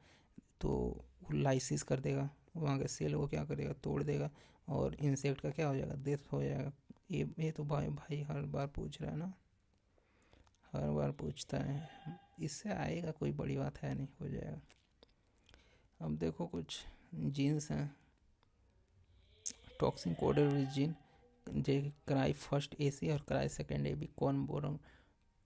तो वो लाइसिस कर देगा, वहाँ के सेल को क्या करेगा, तोड़ देगा, और इंसेक्ट का क्या हो जाएगा, डेथ हो जाएगा। ये तो भाई हर बार पूछ रहा है ना, हर बार पूछता है, इससे आएगा, कोई बड़ी बात है नहीं, हो जाएगा। अब देखो, कुछ जीन्स हैं toxin coded with gene, J cry first AC और cry second AB,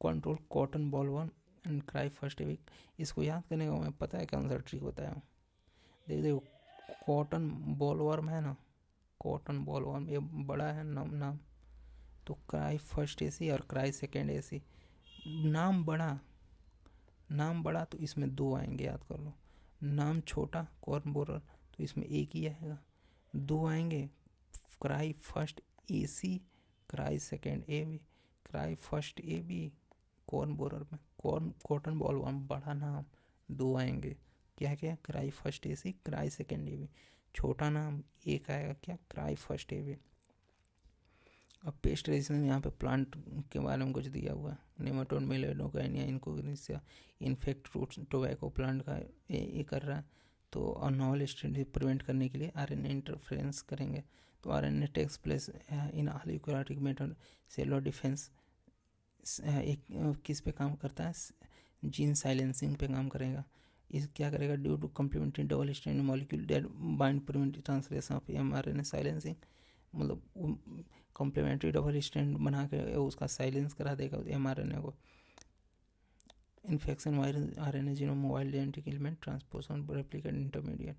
control cotton bollworm and cry first AB। इसको याद करने का मैं पता है कौन सा ट्रिक बताया हूँ। देखो, कॉटन बॉलवर्म है ना, कॉटन बॉलवर्म ये बड़ा है नाम। तो क्राई फर्स्ट AC और क्राई सेकेंड AC, नाम बड़ा तो इसमें 2 आएंगे, याद कर लो। नाम छोटा कॉर्न बोरर, तो इसमें एक ही आएगा। 2 आएंगे, cry first AC, cry second AB, cry first AB, corn borer में कॉटन बॉलवर्म, बड़ा नाम, 2 आएंगे। क्या क्या, cry first AC, cry second AB। छोटा नाम एक आएगा, क्या, क्राई फर्स्ट AB। अब पेस्ट रेजिस्टेंस यहाँ पे प्लांट के बारे में कुछ दिया हुआ है, नेमाटोड, मेलेडोकाइनिया, इनको इन्फेक्ट रूट्स, टोबैको प्लांट का ये कर रहा है। तो अनॉल स्ट्रेन प्रिवेंट करने के लिए RNA इंटरफेरेंस करेंगे। तो RNA takes place in all eukaryotic method, cellular defence एक किस पे काम करता है, जीन साइलेंसिंग पे काम करेगा। इस क्या करेगा, due to complementary double strand molecule that bind prevent translation of mRNA silencing, मतलब कॉम्प्लीमेंट्री डबल स्ट्रैंड बना के उसका साइलेंस करा देगा mRNA को। Infection virus RNA genome mobile genetic element transposition replicate intermediate,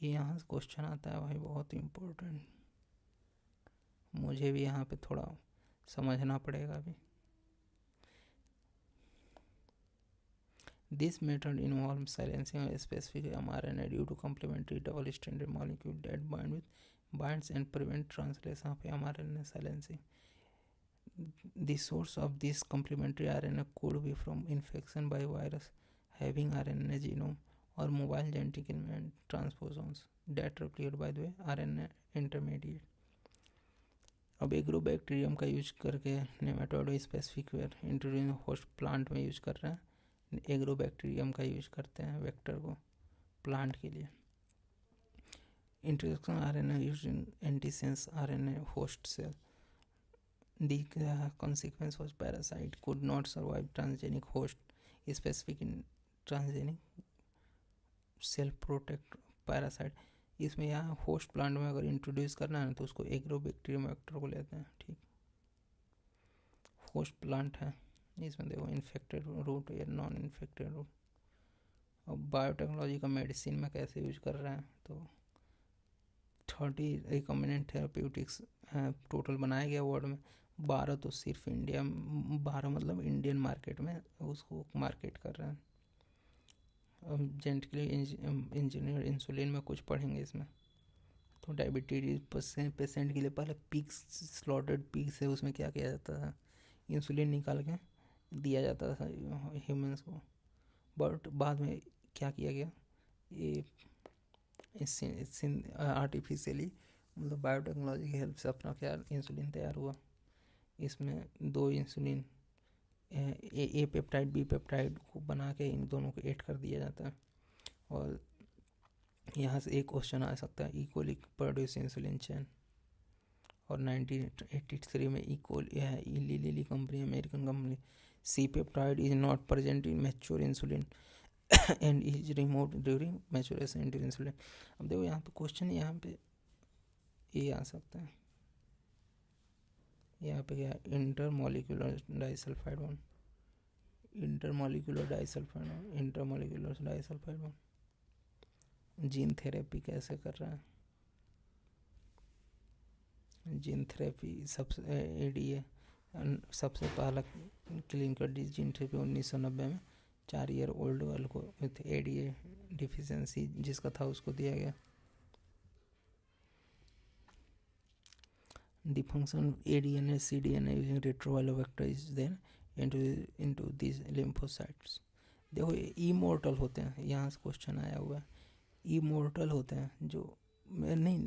ये यहाँ से क्वेश्चन आता है भाई, बहुत इंपॉर्टेंट। मुझे भी यहाँ पे थोड़ा समझना पड़ेगा अभी. This method involves silencing a specific mRNA due to complementary double-stranded molecule that binds and prevent translation of mRNA silencing. The source of this complementary RNA could be from infection by virus having RNA genome or mobile genetic transposons that replicate by the way RNA intermediate. अब agrobacterium का use करके nematode specific introduce host plant में use कर रहे हैं. Agrobacterium का use करते हैं वेक्टर को प्लांट के लिए. Introduction RNA used in antisense RNA host cell. The consequence was parasite could not survive transgenic host specific in transgenic cell protect parasite. इसमें यहाँ होस्ट प्लांट में अगर इंट्रोड्यूस करना है तो उसको एग्रोबैक्टीरियम वेक्टर को लेते हैं. ठीक, होस्ट प्लांट है इसमें देखो इन्फेक्टेड रूट या नॉन इन्फेक्टेड रूट. अब बायोटेक्नोलॉजी का मेडिसिन में कैसे यूज कर रहे हैं तो 30 रिकमेंडेड थेराप्यूटिक्स टोटल बनाया गया वर्ल्ड में. 12 तो सिर्फ इंडिया, 12 मतलब इंडियन मार्केट में उसको मार्केट कर रहे हैं. अब जेनेटिकली इंजीनियर इंसुलिन में कुछ पढ़ेंगे इसमें. तो डायबिटीज पेशेंट के लिए पहले पिग्स, स्लॉटेड पिग्स है, उसमें क्या किया जाता था, इंसुलिन निकाल के दिया जाता था ह्यूमंस को. बट बाद में क्या किया गया, ये आर्टिफिशियली मतलब बायोटेक्नोलॉजी की हेल्प से अपना क्या इंसुलिन तैयार हुआ. इसमें 2 इंसुलिन ए पेप्टाइड बी पेप्टाइड को बना के इन दोनों को ऐड कर दिया जाता है. और यहाँ से एक क्वेश्चन आ सकता है, इक्वली प्रोड्यूस इंसुलिन चेन. और 1983 में Eli company, American company, C peptide is not present in mature insulin and is removed during maturation into insulin. अब देखो यहाँ पे क्वेश्चन, यहाँ पे ये आ सकता है, यहाँ पे क्या, intermolecular disulphide bond, intermolecular disulphide bond. Gene therapy कैसे कर रहा है, जीन थेरेपी सबसे एडीए सबसे पहला क्लिनिकल जीन थेरेपी 1990 में 4 ईयर ओल्ड गर्ल को विथ एडीए डिफिशियंसी जिसका था उसको दिया गया. The function ADNA cDNA using retroviral vector is then into these lymphocytes. देखो ये इमोर्टल होते हैं, यहाँ से क्वेश्चन आया हुआ है. इमोर्टल होते हैं जो नहीं,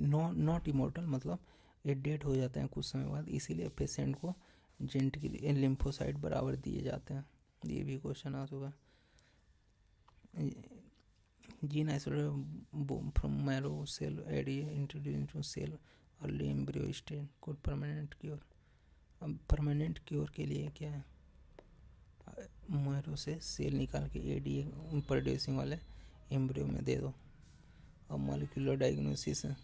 नॉट इमोर्टल मतलब ये डेड हो जाते हैं कुछ समय बाद, इसीलिए पेशेंट को जेनेटिकली लिम्फोसाइट बराबर दिए जाते हैं. ये भी क्वेश्चन आ चुका है. Gene isolated from marrow cell ADA introduced to cell early embryo stage could permanent cure. अब परमानेंट क्योर के लिए क्या है, मैरो से सेल निकाल के एडीए प्रोड्यूसिंग वाले एम्ब्रियो में दे दो. अब मॉलिक्यूलर डायग्नोसिस है,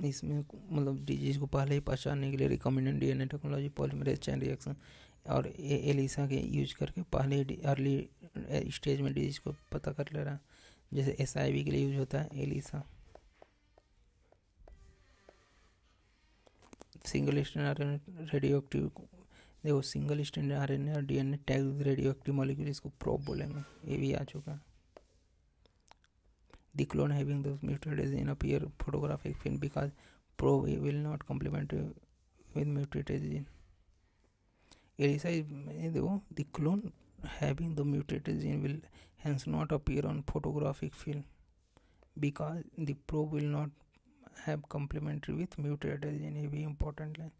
इसमें मतलब डिजीज को पहले ही पहचानने के लिए recommended DNA technology, polymerase chain reaction और एलिसा के यूज करके पहले अर्ली स्टेज में डिजीज को पता कर ले रहा है. जैसे एसआईवी के लिए यूज होता है ELISA. Single strand RNA radio active, देखो सिंगल स्ट्रैंड आरएनए और DNA tag with radio active molecule, इसको प्रोब बोलेंगे. ये भी आ चुका है. The clone having those mutated gene appear photographic film because probe will not complement with mutated gene. ELISA is the clone having the mutated gene will hence not appear on photographic film because the probe will not have complementary with mutated gene. ये भी important है.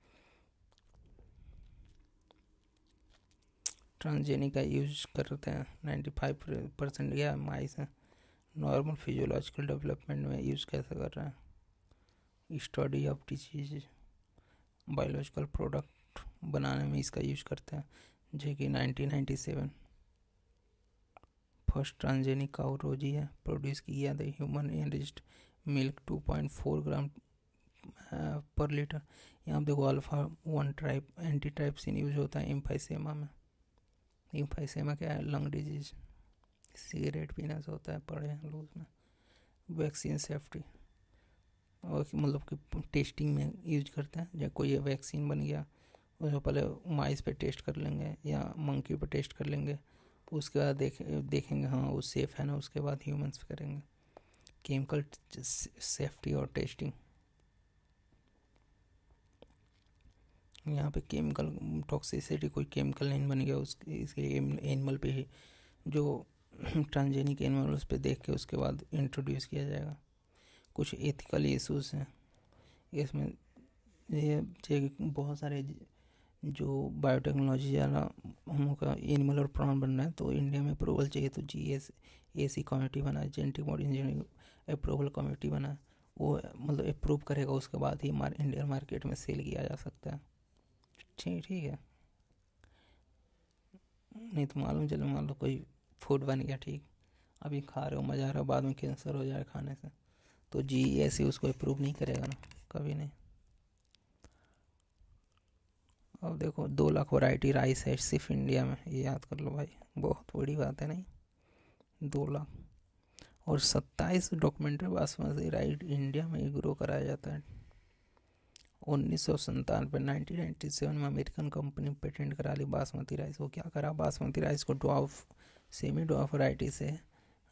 Transgenic का use करते हैं 95% या माइस है. Normal physiological development में use कैसे कर रहे हैं, study of disease, biological product बनाने में इसका यूज करते हैं. जो कि 1997 फर्स्ट ट्रांसजेनिक काउ रोजी है प्रोड्यूस किया था. ह्यूमन एनरिच्ड मिल्क 2.4 ग्राम पर लीटर. यहाँ देखो alpha 1 type anti trypsin use होता है एम्फाइसेमा में. एम्फाइसेमा क्या है, लंग डिजीज. सिगरेट पीने से होता है, पढ़े हैं लोग उसमें. वैक्सीन सेफ्टी, और मतलब कि टेस्टिंग में यूज करते हैं। जब कोई वैक्सीन बन गया, उसको पहले माइस पे टेस्ट कर लेंगे या मंकी पे टेस्ट कर लेंगे, उसके बाद देखेंगे हाँ वो सेफ़ है ना, उसके बाद ह्यूमंस पे करेंगे। केमिकल सेफ्टी और टेस्टिंग, यहाँ पे केमिकल टॉक्सिसिटी, कोई केमिकल नहीं बन गया उसके इसके एनिमल पे ही, जो ट्रांसजेनिक एनिमल उस पर देख के उसके बाद इंट्रोड्यूस किया जाएगा। कुछ एथिकल इश्यूज हैं इसमें। ये बहुत सारे जो बायोटेक्नोलॉजी वाला हम लोग का एनिमल और प्लांट बन रहा है, तो इंडिया में अप्रूवल चाहिए, तो GSAC कमेटी बना है, genetic body engineering approval committee बना है। वो मतलब अप्रूव करेगा, उसके बाद ही इंडियन मार्केट में सेल किया जा सकता है। ठीक ठीक है। नहीं तो मालूम चलो, मान लो कोई फूड बन गया, ठीक, अभी खा रहे हो मज़ा आ रहा है, बाद में कैंसर हो जाए खाने से, तो GSAC उसको अप्रूव नहीं करेगा ना, कभी नहीं। अब देखो 2 लाख वैरायटी राइस है सिर्फ इंडिया में, ये याद कर लो भाई, बहुत बड़ी बात है नहीं, 2 लाख। और 27 डॉक्यूमेंट्री बासमती राइस इंडिया में ग्रो कराया जाता है। 1997 1997 में अमेरिकन कंपनी पेटेंट करा ली बासमती राइस। वो क्या करा, बासमती राइस को ड्वार्फ सेमी ड्वार्फ वैरायटी से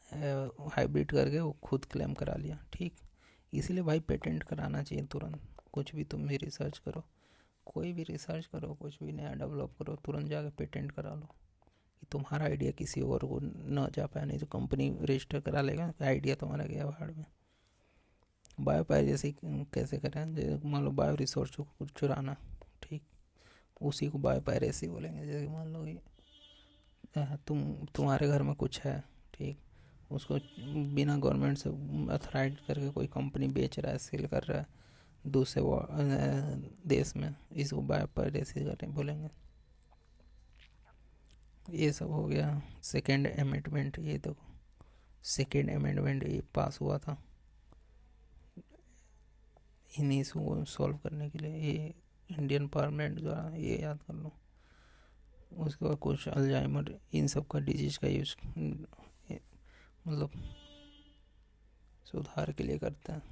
हाइब्रिड करके वो खुद क्लेम करा लिया, ठीक। इसीलिए भाई पेटेंट कराना चाहिए तुरंत। कुछ भी तुम भी रिसर्च करो, कोई भी रिसर्च करो, कुछ भी नया डेवलप करो, तुरंत जाके पेटेंट करा लो, कि तुम्हारा आइडिया किसी और को न जा पाए, नहीं तो कंपनी रजिस्टर करा लेगा, आइडिया तुम्हारा गया भाड़ में। बायो पायरेसी कैसे करें, जैसे मान लो बायो रिसोर्स को चुराना, ठीक, उसी को बायो पायरेसी बोलेंगे। जैसे मान लो कि तुम्हारे घर में कुछ है, ठीक, उसको बिना गवर्नमेंट से अथराइज करके कोई कंपनी बेच रहा है, सेल कर रहा है दूसरे देश में, इसको बायो पायरेसी बोलेंगे। ये सब हो गया। सेकेंड अमेंडमेंट, ये देखो सेकेंड अमेंडमेंट ये पास हुआ था इन इशू को सॉल्व करने के लिए, ये इंडियन पार्लियामेंट द्वारा, ये याद कर लो। उसके बाद कुछ अल्जाइमर इन सब का डिजीज का यूज मतलब सुधार के लिए करते हैं।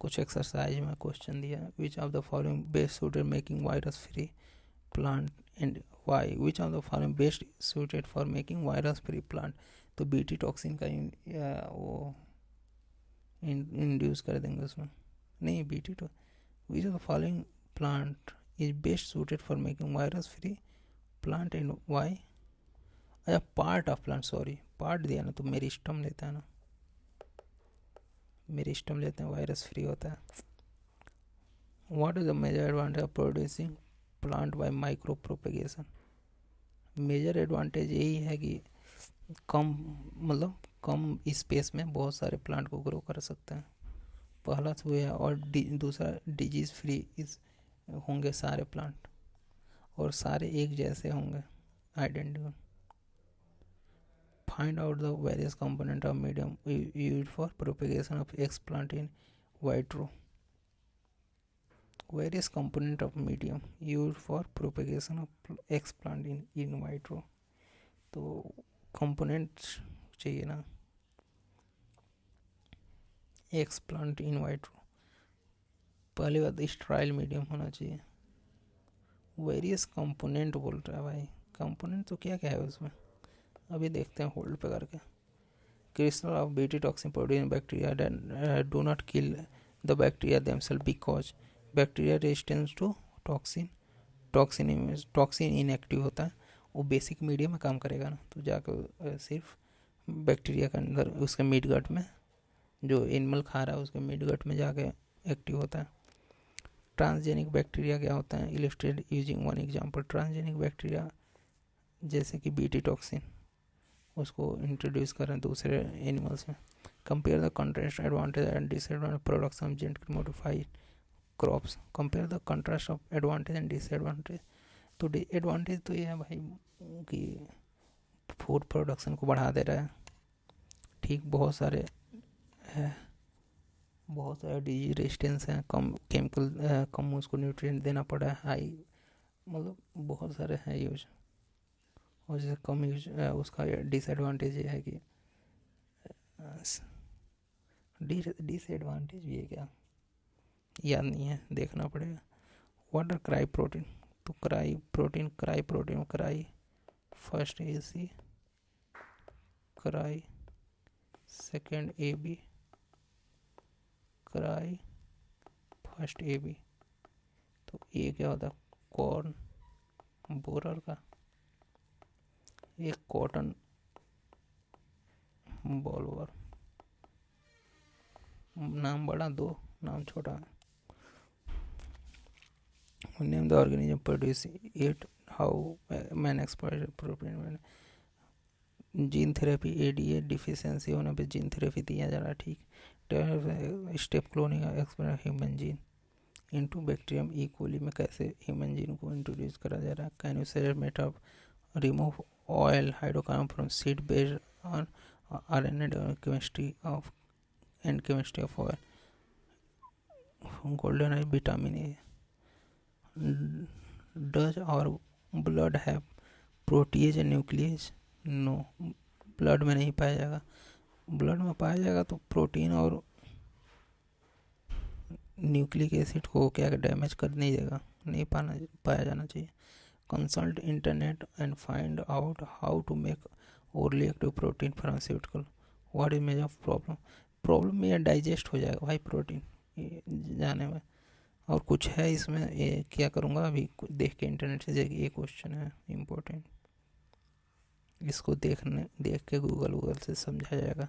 कुछ एक्सरसाइज में क्वेश्चन दिया, which of the following best suited making virus free plant and why, which of the following best suited for making virus free plant. तो बीटी टॉक्सिन का वो इंड्यूस कर देंगे उसमें, नहीं बीटी तो, which of the following plant is best suited for making virus free plant and why. अच्छा part of plant, sorry part दिया ना, तो मेरी स्टम लेता है ना, मेरी स्टम लेते हैं, वायरस फ्री होता है। What is the major advantage of producing plant by micro propagation. Major advantage यही है कि कम मतलब कम स्पेस में बहुत सारे प्लांट को ग्रो कर सकते हैं, पहला तो है। और दूसरा डिजीज़ फ्री इस होंगे सारे प्लांट, और सारे एक जैसे होंगे, identical. Find out the various component of medium used for propagation of x plant in vitro. Various component of medium used for propagation of X plant in vitro। तो components चाहिए ना, X plant in vitro। पहली बात स्ट्राइल medium होना चाहिए। Various component बोल रहा है भाई, कंपोनेंट तो क्या क्या है उसमें, अभी देखते हैं होल्ड पे करके। Crystal of BT toxin producing bacteria do not kill the bacteria themself because bacteria resistance to toxin, toxin inactive होता है, वो बेसिक मीडियम में काम करेगा ना, तो जाकर सिर्फ बैक्टीरिया के अंदर उसके मिड गट में, जो एनिमल खा रहा है उसके मिड गट में जाके एक्टिव होता है। ट्रांसजेनिक बैक्टीरिया क्या होता है, illustrate using one example. Transgenic bacteria जैसे कि बीटी टॉक्सिन, उसको इंट्रोड्यूस करें दूसरे एनिमल्स में। Compare the contrast advantage and disadvantage products of genetically modified crops. Compare the contrast of advantage and disadvantage. तो एडवांटेज तो ये है भाई कि फूड प्रोडक्शन को बढ़ा दे रहा है, ठीक, बहुत सारे डिजीज रेजिस्टेंस हैं, कम केमिकल, कम उसको न्यूट्रिएंट देना पड़ा है, हाई मतलब बहुत सारे हैं यूज। और जैसे कम यूज उसका डिसएडवांटेज ये है कि डिसएडवांटेज भी है क्या, याद नहीं है, देखना पड़ेगा। व्हाट आर क्राई प्रोटीन, तो cry protein cry first A C, cry second A B, cry first A B. तो ए क्या होता है, कॉर्न बोरर का, एक कॉटन बॉलवर, नाम बड़ा, दो नाम छोटा। Name the organism produce it, how man expert protein. Gene therapy, ADA deficiency होने पे जीन थेरेपी दिया जा रहा है, ठीक। Step cloning experiment human gene into bacterium E coli में कैसे ह्यूमन जीन को इंट्रोड्यूस करा जा रहा है। Can you say method remove oil hydrocarbon from seed based on RNA chemistry of and chemistry of oil. Golden eye vitamin A. Does our blood have protease and nucleus, no, blood में नहीं पाया जाएगा। Blood में पाया जाएगा तो protein और nucleic acid को क्या डैमेज कर नहीं देगा, नहीं पाया जाना चाहिए। Consult internet and find out how to make orally active protein pharmaceutical. What is major problem, problem में डाइजेस्ट हो जाएगा भाई प्रोटीन जाने में। और कुछ है इसमें, ये क्या करूँगा अभी देख के इंटरनेट से, ये क्वेश्चन है इम्पोर्टेंट, इसको देख के गूगल से समझा जाएगा।